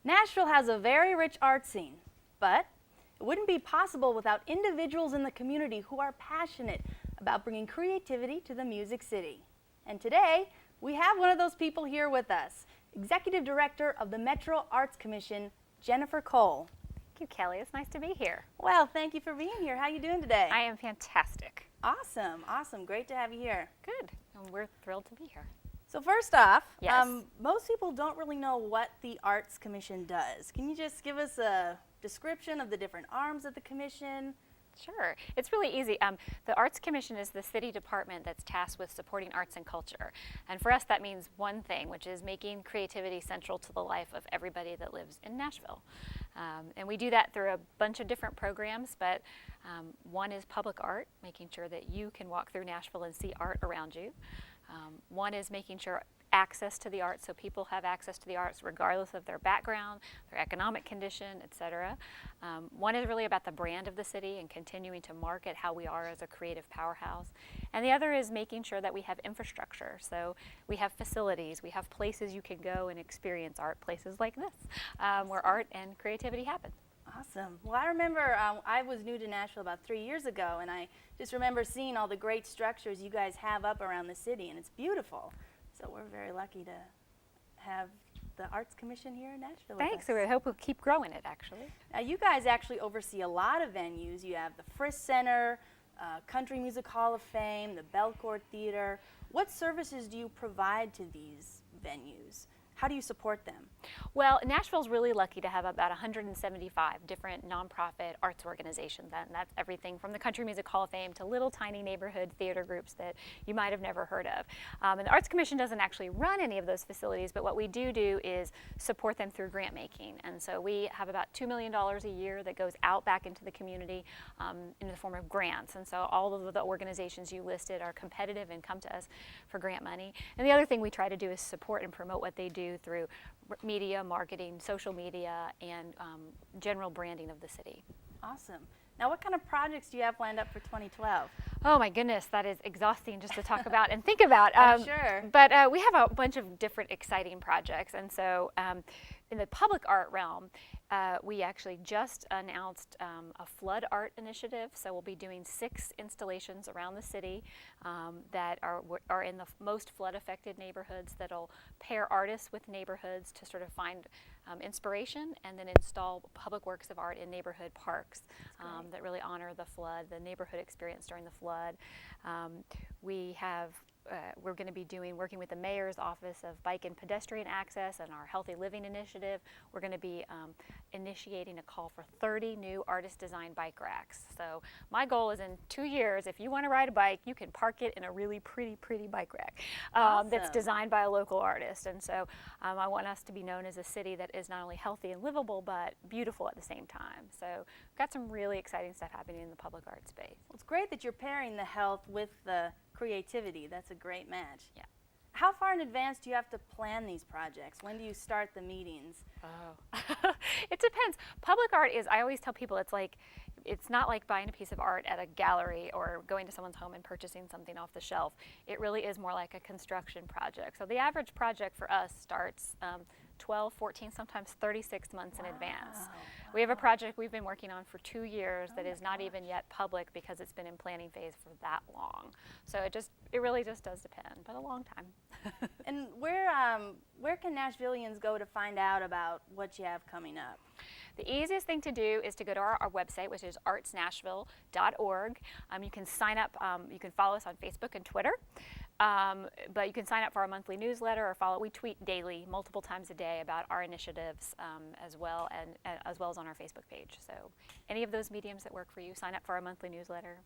Nashville has a very rich art scene, but it wouldn't be possible without individuals in the community who are passionate about bringing creativity to the Music City. And today, we have one of those people here with us, Executive Director of the Metro Arts Commission, Jennifer Cole. Thank you, Kelly. It's nice to be here. Well, thank you for being here. How are you doing today? I am fantastic. Awesome, awesome. Great to have you here. Good. And we're thrilled to be here. So first off, Yes. Most people don't really know what the Arts Commission does. Can you just give us a description of the different arms of the commission? Sure. It's really easy. The Arts Commission is the city department that's tasked with supporting arts and culture. And for us, that means one thing, which is making creativity central to the life of everybody that lives in Nashville. And we do that through a bunch of different programs, but one is public art, making sure that you can walk through Nashville and see art around you. One is making sure access to the arts, so people have access to the arts regardless of their background, their economic condition, etc. One is really about the brand of the city and continuing to market how we are as a creative powerhouse. And the other is making sure that we have infrastructure. So we have facilities, we have places you can go and experience art, places like this, where art and creativity happen. Awesome. Well, I remember I was new to Nashville about 3 years ago, and I just remember seeing all the great structures you guys have up around the city, and it's beautiful. So we're very lucky to have the Arts Commission here in Nashville with Thanks. us. We hope we'll keep growing it, actually. Now, you guys actually oversee a lot of venues. You have the Friss Center, Country Music Hall of Fame, the Belcourt Theater. What services do you provide to these venues? How do you support them? Well, Nashville's really lucky to have about 175 different nonprofit arts organizations, and that's everything from the Country Music Hall of Fame to little tiny neighborhood theater groups that you might have never heard of. And the Arts Commission doesn't actually run any of those facilities, but what we do is support them through grant making. And so we have about $2 million a year that goes out back into the community in the form of grants. And so all of the organizations you listed are competitive and come to us for grant money. And the other thing we try to do is support and promote what they do through media, marketing, social media, and general branding of the city. Awesome. Now, what kind of projects do you have lined up for 2012? Oh my goodness, that is exhausting just to talk about and think about. I'm sure. But we have a bunch of different exciting projects, and so in the public art realm, we actually just announced a flood art initiative. So we'll be doing 6 installations around the city that are in the most flood-affected neighborhoods that'll pair artists with neighborhoods to sort of find inspiration and then install public works of art in neighborhood parks that really honor the flood, the neighborhood experience during the flood. We're going to be working with the Mayor's Office of Bike and Pedestrian Access and our Healthy Living Initiative. We're going to be initiating a call for 30 new artist-designed bike racks. So my goal is in 2 years, if you want to ride a bike, you can park it in a really pretty bike rack that's designed by a local artist. And so I want us to be known as a city that is not only healthy and livable, but beautiful at the same time. So we've got some really exciting stuff happening in the public art space. Well, it's great that you're pairing the health with the creativity. That's a great match. Yeah. How far in advance do you have to plan these projects? When do you start the meetings? Oh, it depends. Public art is, I always tell people, it's not like buying a piece of art at a gallery or going to someone's home and purchasing something off the shelf. It really is more like a construction project. So the average project for us starts 12, 14, sometimes 36 months in advance. We have a project we've been working on for 2 years that is not even yet public because it's been in planning phase for that long. So it really just does depend, but a long time. And where can Nashvillians go to find out about what you have coming up? The easiest thing to do is to go to our website, which is artsnashville.org. You can sign up, you can follow us on Facebook and Twitter. But you can sign up for our monthly newsletter or we tweet daily, multiple times a day about our initiatives as well as on our Facebook page. So any of those mediums that work for you, sign up for our monthly newsletter,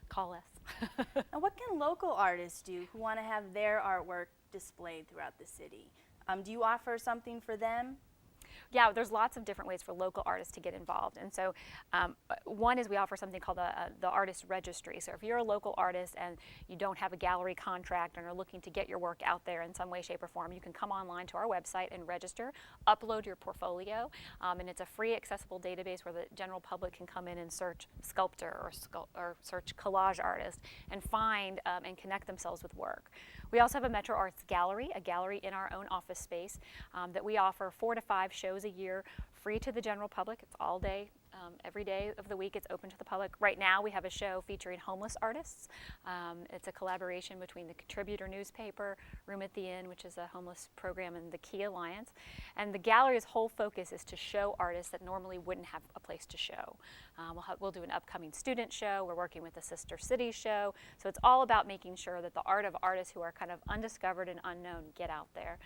call us. Now, what can local artists do who want to have their artwork displayed throughout the city? Do you offer something for them? Yeah, there's lots of different ways for local artists to get involved. And so one is we offer something called the Artist Registry. So if you're a local artist and you don't have a gallery contract and are looking to get your work out there in some way, shape, or form, you can come online to our website and register, upload your portfolio, and it's a free accessible database where the general public can come in and search sculptor or search collage artist and find and connect themselves with work. We also have a Metro Arts Gallery, a gallery in our own office space that we offer 4 to 5 shows a year, free to the general public. It's all day. Every day of the week it's open to the public. Right now we have a show featuring homeless artists. It's a collaboration between the Contributor newspaper, Room at the Inn, which is a homeless program, and the Key Alliance. And the gallery's whole focus is to show artists that normally wouldn't have a place to show. We'll do an upcoming student show. We're working with the Sister Cities show. So it's all about making sure that the art of artists who are kind of undiscovered and unknown get out there.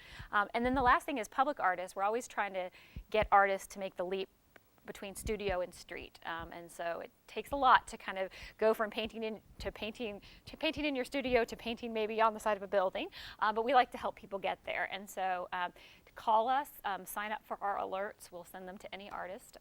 And then the last thing is public artists. We're always trying to get artists to make the leap between studio and street, and so it takes a lot to kind of go from painting in your studio to painting maybe on the side of a building, but we like to help people get there. And so call us, sign up for our alerts. We'll send them to any artist.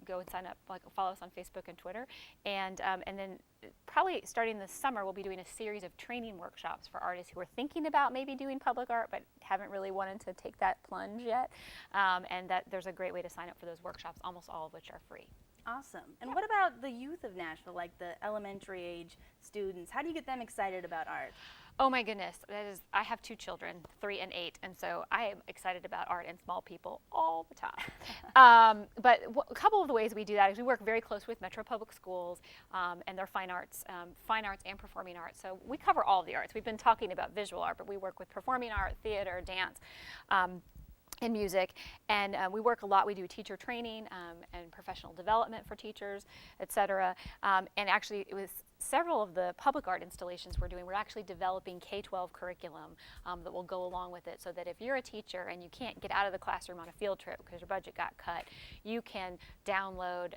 Go and sign up, follow us on Facebook and Twitter, and then probably starting this summer we'll be doing a series of training workshops for artists who are thinking about maybe doing public art but haven't really wanted to take that plunge yet, and that there's a great way to sign up for those workshops, almost all of which are free. Awesome. And what about the youth of Nashville, like the elementary age students? How do you get them excited about art? Oh my goodness, I have 2 children, 3 and 8, and so I am excited about art and small people all the time. But a couple of the ways we do that is we work very close with Metro Public Schools and their fine arts and performing arts. So we cover all the arts. We've been talking about visual art, but we work with performing art, theater, dance, and music, and we work a lot. We do teacher training and professional development for teachers, etc. And actually, it was several of the public art installations we're doing. We're actually developing K-12 curriculum that will go along with it, so that if you're a teacher and you can't get out of the classroom on a field trip because your budget got cut, you can download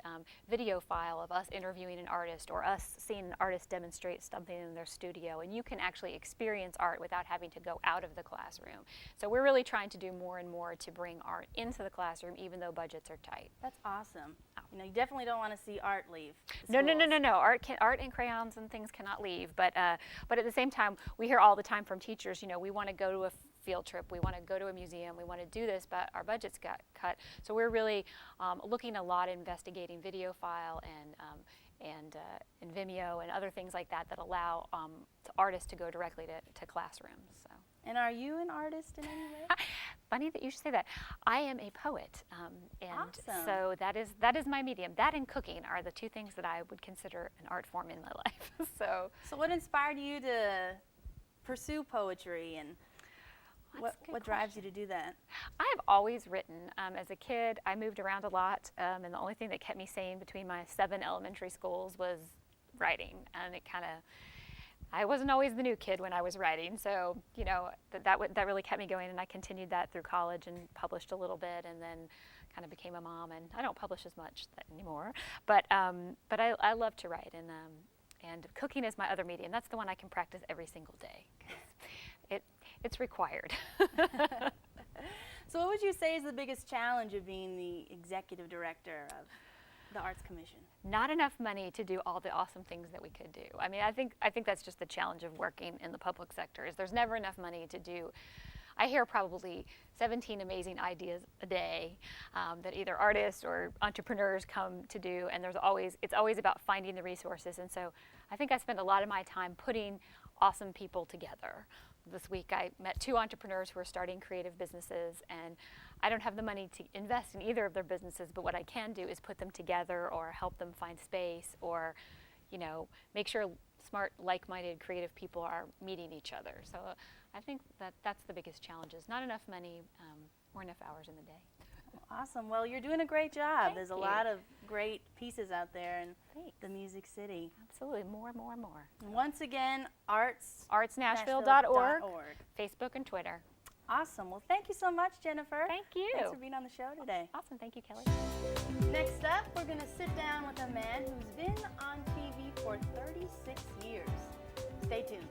video file of us interviewing an artist or us seeing an artist demonstrate something in their studio, and you can actually experience art without having to go out of the classroom. So we're really trying to do more and more to bring art into the classroom, even though budgets are tight. That's awesome. You know, you definitely don't want to see art leave the No. schools. Art and crayons and things cannot leave. But at the same time, we hear all the time from teachers, you know, we want to go to a field trip, we want to go to a museum, we want to do this, but our budgets got cut. So we're really looking a lot at investigating video file and Vimeo and other things like that that allow artists to go directly to classrooms. So. And are you an artist in any way? Funny that you should say that. I am a poet, and Awesome. so that is my medium. That and cooking are the 2 things that I would consider an art form in my life. So what inspired you to pursue poetry, and what drives you to do that? I've always written. As a kid, I moved around a lot, and the only thing that kept me sane between my 7 elementary schools was writing, and it kind of. I wasn't always the new kid when I was writing, so you know that really kept me going, and I continued that through college and published a little bit, and then kind of became a mom. And I don't publish as much anymore, but I love to write, and cooking is my other medium. That's the one I can practice every single day. It's required. So what would you say is the biggest challenge of being the executive director of the Arts Commission? Not enough money to do all the awesome things that we could do. I mean, I think that's just the challenge of working in the public sector, is there's never enough money to do. I hear probably 17 amazing ideas a day that either artists or entrepreneurs come to do, and it's always about finding the resources. And so I think I spend a lot of my time putting awesome people together. This week I met 2 entrepreneurs who are starting creative businesses, and I don't have the money to invest in either of their businesses, but what I can do is put them together or help them find space, or you know, make sure smart, like-minded, creative people are meeting each other. So I think that's the biggest challenge, is not enough money or enough hours in the day. Awesome. Well, you're doing a great job. Thank There's a you. lot of great pieces out there in Thanks. the Music City. Absolutely, more. And once again, artsnashville.org, Facebook and Twitter. Awesome. Well, thank you so much, Jennifer. Thank you. Thanks for being on the show today. Awesome, thank you, Kelly. Next up, we're going to sit down with a man who's been on TV for 36 years. Stay tuned.